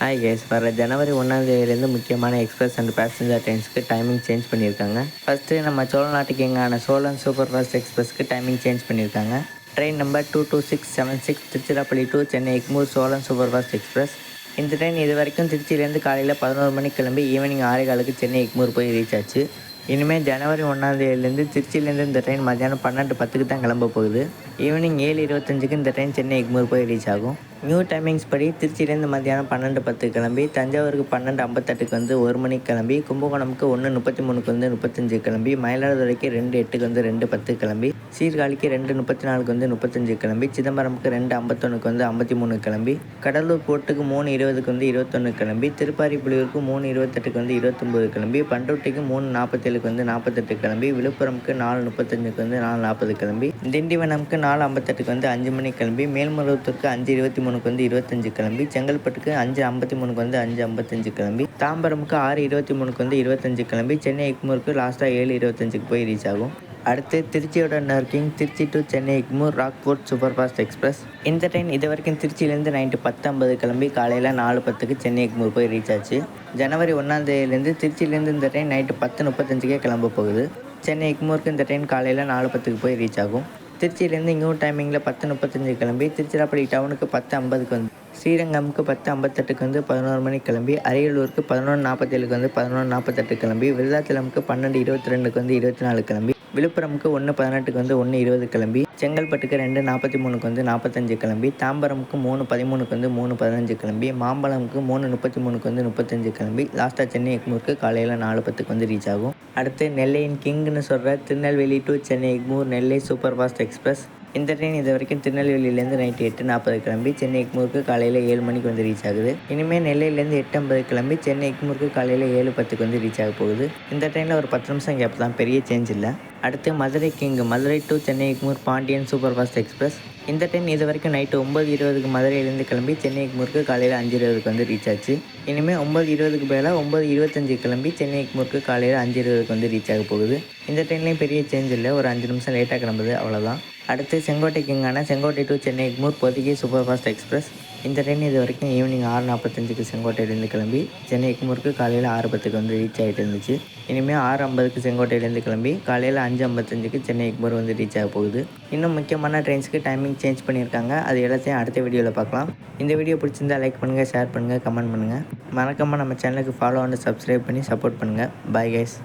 Hi guys, வர ஜனவரி 1ஆம் தேதியிலேருந்து முக்கியமான எக்ஸ்பிரஸ் அண்ட் பேசஞ்சர் ட்ரெயின்ஸ்க்கு டைமிங் சேஞ்ச் பண்ணியிருக்காங்க. ஃபஸ்ட்டு நம்ம சோழ நாட்டுக்கு எங்கான சோழன் சூப்பர் ஃபாஸ்ட் எக்ஸ்பிரஸ்க்கு டைமிங் சேஞ்ச் பண்ணியிருக்காங்க. Train number 22676 Tiruchirappalli to Chennai Egmore Cholan super fast express. இந்த ட்ரெயின் இது வரைக்கும் திருச்சியிலேருந்து காலையில் 11 மணிக்கு கிளம்பி ஈவினிங் 6:15க்கு சென்னை எக்மூர் போய் ரீச் ஆச்சு. இனிமேல் ஜனவரி 1ஆம் தேதியிலேருந்து திருச்சியிலேருந்து இந்த ட்ரெயின் மத்தியானம் 12:10க்கு தான் கிளம்ப போகுது. ஈவினிங் 7:25க்கு இந்த ட்ரெயின் சென்னை எக்மூர் போய் ரீச் ஆகும். நியூ டைமிங்ஸ் படி திருச்சியிலேருந்து மத்தியானம் 12:10 கிளம்பி, தஞ்சாவூருக்கு 12:58க்கு வந்து 1 மணிக்கு கிளம்பி, கும்பகோணமுக்கு 1:33க்கு வந்து 35 கிளம்பி, மயிலாடுதுறைக்கு 2:08க்கு வந்து 2:10 கிளம்பி, சீர்காழிக்கு 2:34க்கு வந்து 35 கிளம்பி, சிதம்பரமுக்கு 2:51க்கு வந்து 53 கிளம்பி, கடலூர் போர்ட்டுக்கு 3:20க்கு வந்து 21 கிளம்பி, திருப்பாரிப்புலியூருக்கு 3:28க்கு வந்து 29 கிளம்பி, பண்ருட்டிக்கு 3:47க்கு வந்து 48 கிளம்பி, விழுப்புரமுக்கு 4:35க்கு வந்து 4:40 கிளம்பி, திண்டிவனமுக்கு 4:58க்கு வந்து 5 மணிக்கு கிளம்பி, மேல்மருவத்தூருக்கு 5:23க்கு வந்து 25 கிளம்பி, செங்கல்பட்டுக்கு 5:53க்கு வந்து 5:55 கிளம்பி, தாம்பரமுக்கு 6:23க்கு வந்து 25 கிளம்பி, சென்னை எக்மூருக்கு லாஸ்ட்டாக 7:25க்கு போய் ரீச் ஆகும். அடுத்து திருச்சியோட நர்க்கிங் Tiruchi to Chennai Egmore Rockfort super fast express. இந்த ட்ரெயின் இது வரைக்கும் திருச்சியிலேருந்து நைட்டு 10:50 கிளம்பி காலையில் 4:10க்கு சென்னை எக்மூர் போய் ரீச் ஆச்சு. ஜனவரி 1ஆம் தேதியிலேருந்து திருச்சியிலேருந்து இந்த ட்ரெயின் நைட்டு 10:35க்கே கிளம்ப போகுது. சென்னை எக்மூருக்கு இந்த ட்ரெயின் காலையில் 4:10க்கு போய் ரீச் ஆகும். திருச்சியிலேருந்து நியூ டைமிங்கில் 10:35 கிளம்பி, திருச்சிராப்பள்ளி டவுனுக்கு 10:50க்கு வந்து, ஸ்ரீரங்கமுக்கு 10:58க்கு வந்து 11 மணிக்கு கிளம்பி, அரியலூருக்கு 11:47க்கு வந்து 11:48 கிளம்பி, விருதாச்சலமுக்கு 12:22க்கு வந்து 24 கிளம்பி, விழுப்புரமுக்கு 1:18க்கு வந்து 1:20 கிளம்பி, செங்கல்பட்டுக்கு 2:43க்கு வந்து 45 கிளம்பி, தாம்பரமுக்கு 3:13க்கு வந்து 3:15 கிளம்பி, மாம்பழமுக்கு 3:33க்கு வந்து 35 கிளம்பி, லாஸ்ட்டாக சென்னை எக்மூருக்கு காலையில் 4:10க்கு வந்து ரீச் ஆகும். அடுத்து நெல்லையின் கிங்னு சொல்கிற Tirunelveli to Chennai Egmore Nellai super fast express. இந்த ட்ரெயின் இது வரைக்கும் திருநெல்வேலியிலேருந்து நைட்டு 8:40 கிளம்பி சென்னை எக்மூருக்கு காலையில் 7 மணிக்கு வந்து ரீச் ஆகுது. இனிமேல் நெல்லையிலேருந்து 8:50 கிளம்பி சென்னை எக்மூருக்கு காலையில் 7:10க்கு வந்து ரீச் ஆக போகுது. இந்த ட்ரெயினில் ஒரு 10 நிமிஷம் கேப் தான், பெரிய சேஞ்ச் இல்லை. அடுத்து Madurai king Madurai to Chennai Egmore Pandian super fast express. இந்த ட்ரெயின் இது வரைக்கும் நைட்டு 9:20க்கு மதுரையிலேருந்து கிளம்பி சென்னை எக்மூருக்கு காலையில் 5:20க்கு வந்து ரீச் ஆச்சு. இனிமேல் 9:20க்கு பதிலாக 9:25 கிளம்பி சென்னை எக்மூருக்கு காலையில் 5:20க்கு வந்து ரீச் ஆக போகுது. இந்த ட்ரெயின்லேயும் பெரிய சேஞ்ச் இல்லை, ஒரு 5 நிமிஷம் லேட்டாக கிளம்புது, அவ்வளோதான். அடுத்து செங்கோட்டை கிங்கான Sengottai to Chennai Egmore Pothigai super fast express. இந்த ட்ரெயின் இது வரைக்கும் ஈவினிங் 6:45க்கு செங்கோட்டையிலேருந்து கிளம்பி சென்னை எக்மூருக்கு காலையில் 6:10க்கு வந்து ரீச் ஆகிட்டு இருந்துச்சு. இனிமேல் 6:50க்கு செங்கோட்டையிலேருந்து கிளம்பி காலையில் 5:55க்கு சென்னை எக்மூர் வந்து ரீச் ஆக போகுது. இன்னும் முக்கியமான ட்ரெயின்ஸ்க்கு டைமிங் சேஞ்ச் பண்ணியிருக்காங்க. அது எல்லாத்தையும் அடுத்த வீடியோவில் பார்க்கலாம். இந்த வீடியோ பிடிச்சிருந்தா லைக் பண்ணுங்கள், ஷேர் பண்ணுங்கள், கமெண்ட் பண்ணுங்கள். மறக்காமல் நம்ம சேனலுக்கு ஃபாலோ அண்ட் சப்ஸ்கிரைப் பண்ணி சப்போர்ட் பண்ணுங்கள். Bye guys.